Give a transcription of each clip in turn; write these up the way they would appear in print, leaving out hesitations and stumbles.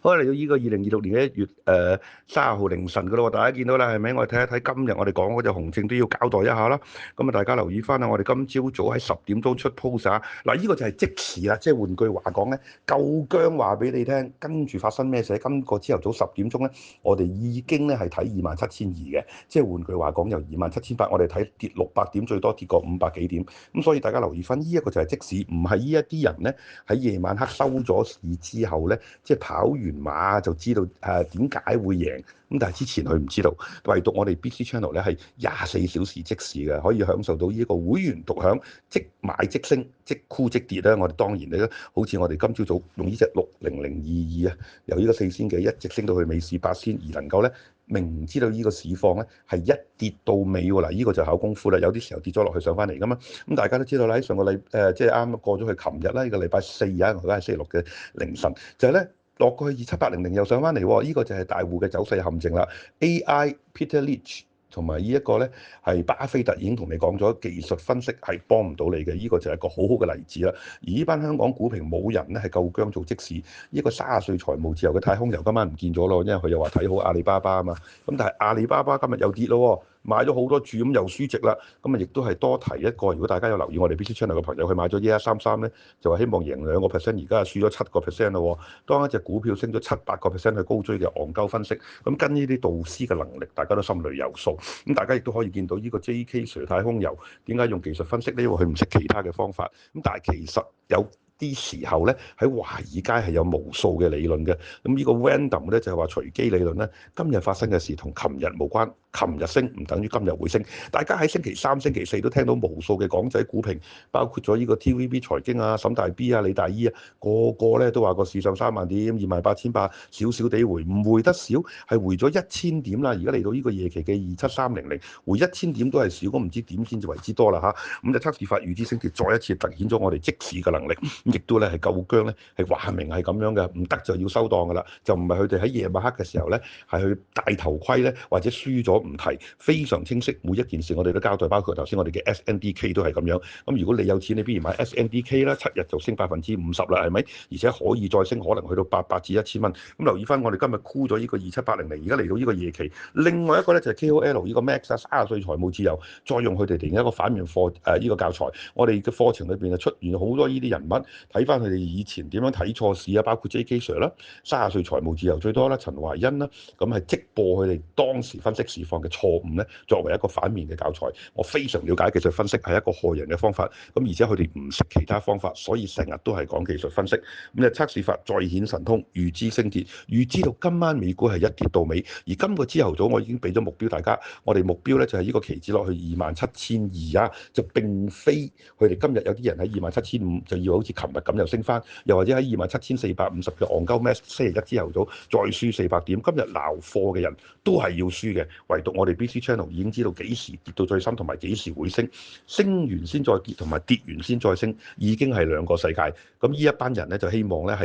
好，嚟到呢個2026年嘅1月30號凌晨噶咯喎，大家見到啦，係咪？我哋睇一睇今日我哋講嗰隻熊證都要交代一下啦。咁啊，大家留意翻啦，我哋今朝早喺10點鐘出 post 啊。嗱，呢個就係即時啦，即係換句話講咧，夠姜話俾你聽，跟住發生咩事？今個朝頭早10點鐘咧，我哋已經咧係睇27,200嘅，即係換句話講，由27,800我哋睇跌600點，最多跌過500幾點。咁所以大家留意翻，呢一個就係即時，唔係呢一啲人咧喺夜晚黑收咗市之後咧，即係跑完馬就知道點解會贏，咁但係之前佢唔知道，唯獨我哋 BC Channel 咧係24小時即時嘅，可以享受到呢一個會員獨享，即買即升，即沽即跌咧。我哋當然咧，好似我哋今朝早用呢隻60022啊，由呢個4仙幾一直升到去尾市8仙，而能夠咧明知道呢個市況咧係一跌到尾喎。嗱，呢個就考功夫啦。有啲時候跌咗落去上翻嚟噶嘛，咁大家都知道啦。喺上個禮即係啱啱過咗去琴日啦，呢個禮拜四而家而家係星期六嘅凌晨，就係咧。落過去27800又上翻嚟喎，呢個就係大戶嘅走勢陷阱啦。AI Peter Lynch 同埋呢一個咧係巴菲特已經同你講咗，技術分析係幫唔到你嘅，呢個就係一個好好嘅例子啦。而呢班香港股評冇人咧係夠姜做即時，呢個30歲財務自由嘅太空遊今晚唔見咗咯，因為佢又話睇好阿里巴巴啊嘛。咁但係阿里巴巴今日又跌咯。買咗好多注咁又輸值啦，咁啊亦都係多提一個，如果大家有留意我哋 BC Channel 嘅朋友，佢買咗1133咧，就話希望贏2%，而家係輸咗7%咯。當一隻股票升咗7-8%去高追嘅戇鳩分析，咁跟呢啲導師嘅能力，大家都心裏有數。咁大家亦都可以見到呢個 JK Sir 太空遊點解用技術分析呢？因為佢唔識其他嘅方法。咁但係其實有啲時候咧喺華爾街係有無數嘅理論嘅。咁呢個 random 咧就係話隨機理論咧，今日發生嘅事同琴日無關。琴日升唔等於今日會升，大家喺星期三、星期四都聽到無數嘅港仔股評，包括咗呢個 TVB 財經啊、沈大 B 啊、李大姨啊，個個咧都話個市上3萬點、28,800，少少地回，唔回得少，係回咗1000點啦。而家嚟到呢個夜期嘅27300，回1000點都係少，咁唔知點先至為之多啦嚇。咁就測試法預知升跌，再一次突顯咗我哋即時嘅能力，咁亦都咧係夠姜咧，係話明係咁樣嘅，唔得就要收檔噶啦，就唔係佢哋喺夜晚黑嘅時候咧係去戴頭盔咧，或者輸咗。唔提，非常清晰，每一件事我哋都交代，包括頭先我哋嘅 SNDK 都係咁樣。咁如果你有錢，你不如買 SNDK 啦，7日就升50%啦，係咪？而且可以再升，可能去到800至1000蚊。咁留意翻，我哋今日沽咗呢個27800，而家嚟到呢個夜期。另外一個咧就係 KOL 呢個 Max 啊，30歲財務自由，再用佢哋另一個反面課呢個教材。我哋嘅課程裏邊就出現好多呢啲人物，睇翻佢哋以前點樣睇錯市啊，包括 JK Sir 啦，30歲財務自由最多啦，陳懷欣啦，咁係即播佢哋當時分析市況嘅錯誤咧，作為一個反面嘅教材，我非常了解技術分析係一個害人嘅方法。咁而且佢哋唔識其他方法，所以成日都係講技術分析。咁就測試法再顯神通，預知升跌，預知到今晚美股係一跌到尾。而今個朝頭早我已經俾咗目標大家，我哋目標咧就係呢個期指落去27,200啊，就並非佢哋今日有啲人喺27,500就要好似琴日咁又升翻，又或者喺27,450嘅戇鳩 Max 星期一朝頭早再輸400點，今日撈貨嘅人都係要輸嘅。唯獨我哋 BC Channel 已經知道幾時跌到最深，同埋幾時會升，升完先再跌，同埋跌完先再升，已經係兩個世界。咁呢一班人咧就希望咧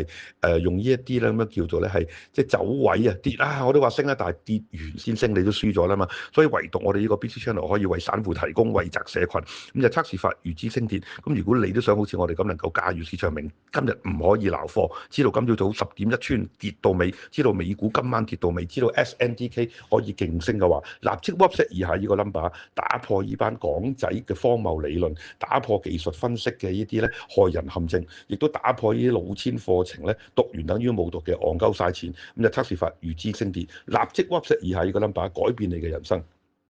係用呢一啲咧咁樣叫做咧係即係走位啊跌啊，我都話升啦，但係跌完先升，你都輸咗啦嘛。所以唯獨我哋呢個 BC Channel 可以為散戶提供惠澤社群，咁就測試法預知升跌。咁如果你都想好似我哋咁能夠駕馭市場明，今日唔可以撈貨，知道今朝早10點一穿跌到尾，知道美股今晚跌到尾，知道 SNDK 可以勁升嘅話，立即 WhatsApp 以下呢個 number， 打破呢班港仔嘅荒謬理論，打破技術分析嘅呢啲咧害人陷阱，亦都打破呢啲老千課程咧讀完等於冇讀嘅戇鳩晒錢。咁就測試法預知升跌，立即 WhatsApp 以下呢個 number， 改變你嘅人生。